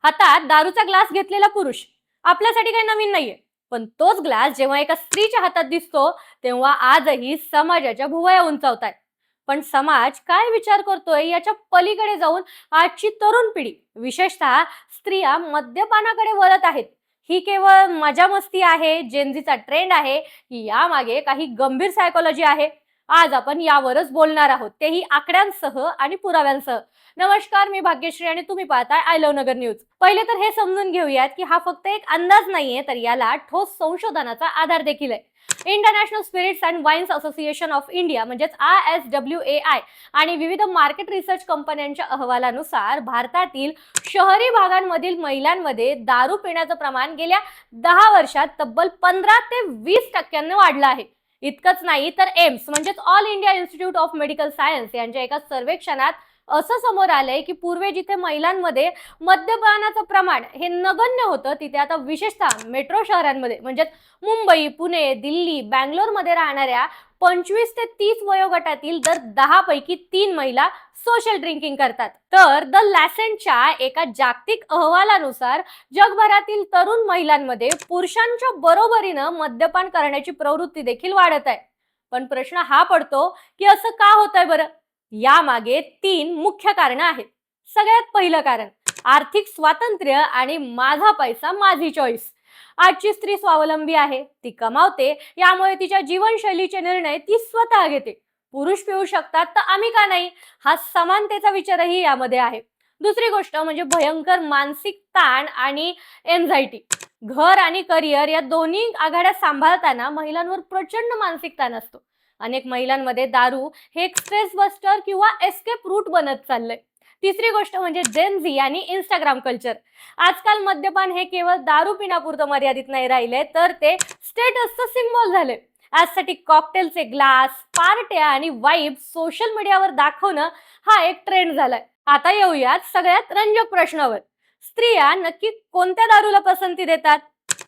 हातात दारूचा ग्लास घेतलेला पुरुष आपल्यासाठी काही नवीन नाहीये, पण तोच ग्लास जेव्हा एका स्त्रीच्या हातात दिसतो तेव्हा आजही समाजाच्या भुवया उंचावतात. पण समाज काय विचार करतोय याच्या पलीकडे जाऊन आजची तरुण पिढी, विशेषतः स्त्रिया मद्यपानाकडे वळत आहेत. ही केवळ मजा मस्ती आहे, जेनझीचा ट्रेंड आहे, की यामागे काही गंभीर सायकोलॉजी आहे? आज आपण यावरच बोलणार आहोत, तेही आकड्यांसह आणि पुराव्यांसह. नमस्कार, मी भाग्यश्री आणि तुम्ही पाहताय आय लव्ह नगर न्यूज. पहिले तर हे समजून घेऊयात की हा फक्त एक अंदाज नाहीये, तर याला ठोस संशोधनाचा आधार देखील आहे. International spirits and wines association of India म्हणजेच ISWAI आणि विविध मार्केट रिसर्च कंपन्यांच्या अहवालानुसार भारतातील शहरी भागांमधील महिलांमध्ये दारू पिण्याचं प्रमाण गेल्या 10 वर्षात तब्बल 15 ते 20% वाढलं आहे. इतकंच नाही तर एम्स म्हणजेच all India institute of medical science यांच्या एका सर्वेक्षणात असं समोर आलंय की पूर्वी जिथे महिलांमध्ये मद्यपानाचं प्रमाण हे नगण्य होतं, तिथे आता विशेषतः मेट्रो शहरांमध्ये म्हणजेच मुंबई, पुणे, दिल्ली, बँगलोरमध्ये राहणाऱ्या 25 ते 30 वयोगटातील दर 10 पैकी 3 महिला सोशल ड्रिंकिंग करतात. तर द लॅसेंटच्या एका जागतिक अहवालानुसार जगभरातील तरुण महिलांमध्ये पुरुषांच्या बरोबरीनं मद्यपान करण्याची प्रवृत्ती देखील वाढत आहे. पण प्रश्न हा पडतो की असं का होतंय बरं? यामागे 3 मुख्य कारणं आहेत. सगळ्यात पहिलं कारण आर्थिक स्वातंत्र्य आणि माझा पैसा माझी चॉईस. आजची स्त्री स्वावलंबी आहे, ती कमावते, यामुळे तिच्या जीवनशैलीचे निर्णय ती स्वतः घेते. पुरुष पिऊ शकतात तर आम्ही का नाही, हा समानतेचा विचारही यामध्ये आहे. दुसरी गोष्ट म्हणजे भयंकर मानसिक ताण आणि एन्झायटी. घर आणि करिअर या दोन्ही आघाड्या सांभाळताना महिलांवर प्रचंड मानसिक ताण असतो. अनेक महिलांमध्ये दारू हे एक स्ट्रेस बस्टर किंवा एस्केप रूट बनत चाललंय. तिसरी गोष्ट म्हणजे जेन झी आणि इंस्टाग्राम कल्चर. आजकाल मद्यपान हे केवळ दारू पिण्यापुरतं मर्यादित नाही राहिले, तर ते स्टेटसचं सिम्बॉल झाले. आजसाठी कॉकटेलचे ग्लास, पार्ट्या आणि वाईब सोशल मीडियावर दाखवणं हा एक ट्रेंड झालाय. आता येऊयात सगळ्यात रंजक प्रश्नावर. स्त्रिया नक्की कोणत्या दारूला पसंती देतात?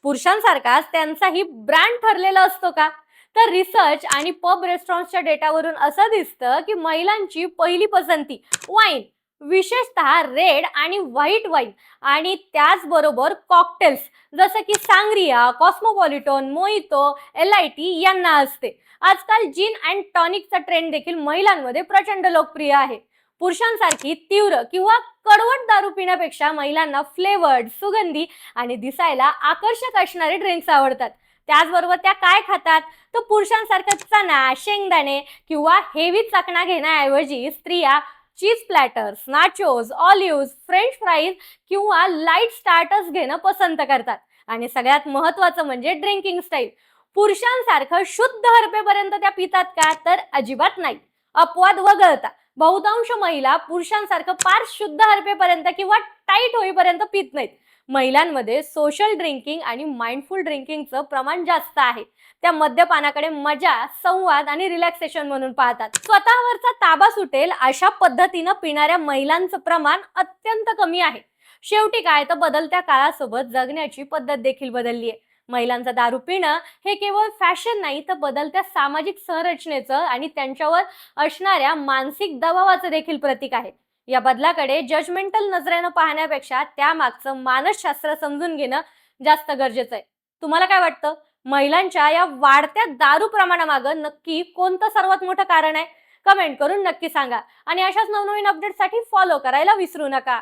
पुरुषांसारखाच त्यांचाही ब्रँड ठरलेला असतो का? तर रिसर्च आणि पब रेस्टॉरंटच्या डेटावरून असं दिसतं की महिलांची पहिली पसंती वाईन, विशेषतः रेड आणि व्हाईट वाईन आणि त्याचबरोबर कॉकटेल्स जसं की सांग्रिया, कॉस्मोपॉलिटन, मोइतो, LIT यांना असते. आजकाल जिन अँड टॉनिकचा ट्रेंड देखील महिलांमध्ये प्रचंड लोकप्रिय आहे. पुरुषांसारखी तीव्र किंवा कडवट दारू पिण्यापेक्षा महिलांना फ्लेवर्ड, सुगंधी आणि दिसायला आकर्षक असणारे ड्रिंक्स आवडतात. त्याचबरोबर त्या काय खातात? तर पुरुषांसारखं चणा, शेंगदाणे किंवा हेवी चकणा घेण्याऐवजी स्त्रिया चीज प्लॅटर्स, नाचोज, ऑलिव्ह, फ्रेंच फ्राईज किंवा लाईट स्टार्टर्स घेणं पसंत करतात. आणि सगळ्यात महत्त्वाचं म्हणजे ड्रिंकिंग स्टाईल. पुरुषांसारखं शुद्ध हरपेपर्यंत त्या पितात का? तर अजिबात नाही. अपवाद वगळता बहुतांश महिला पुरुषांसारखं फार शुद्ध हरपेपर्यंत किंवा टाईट होईपर्यंत पित नाहीत. महिलांमध्ये सोशल ड्रिंकिंग आणि माइंडफुल ड्रिंकिंगचं प्रमाण जास्त आहे. त्या मद्यपानाकडे मजा, संवाद आणि रिलॅक्सेशन म्हणून पाहतात. स्वतःवरचा ताबा सुटेल अशा पद्धतीनं पिणाऱ्या महिलांचं प्रमाण अत्यंत कमी आहे. शेवटी काय, तर बदलत्या काळासोबत जगण्याची पद्धत देखील बदलली आहे. महिलांचं दारू पिणं हे केवळ फॅशन नाही, तर बदलत्या सामाजिक संरचनेचं आणि त्यांच्यावर असणाऱ्या मानसिक दबावाचं देखील प्रतीक आहे. या बदलाकडे जजमेंटल नजरेनं पाहण्यापेक्षा त्यामागचं मानसशास्त्र समजून घेणं जास्त गरजेचं आहे. तुम्हाला काय वाटतं? महिलांच्या या वाढत्या दारू प्रमाणामागं नक्की कोणतं सर्वात मोठं कारण आहे? कमेंट करून नक्की सांगा आणि अशाच नवनवीन अपडेटसाठी फॉलो करायला विसरू नका.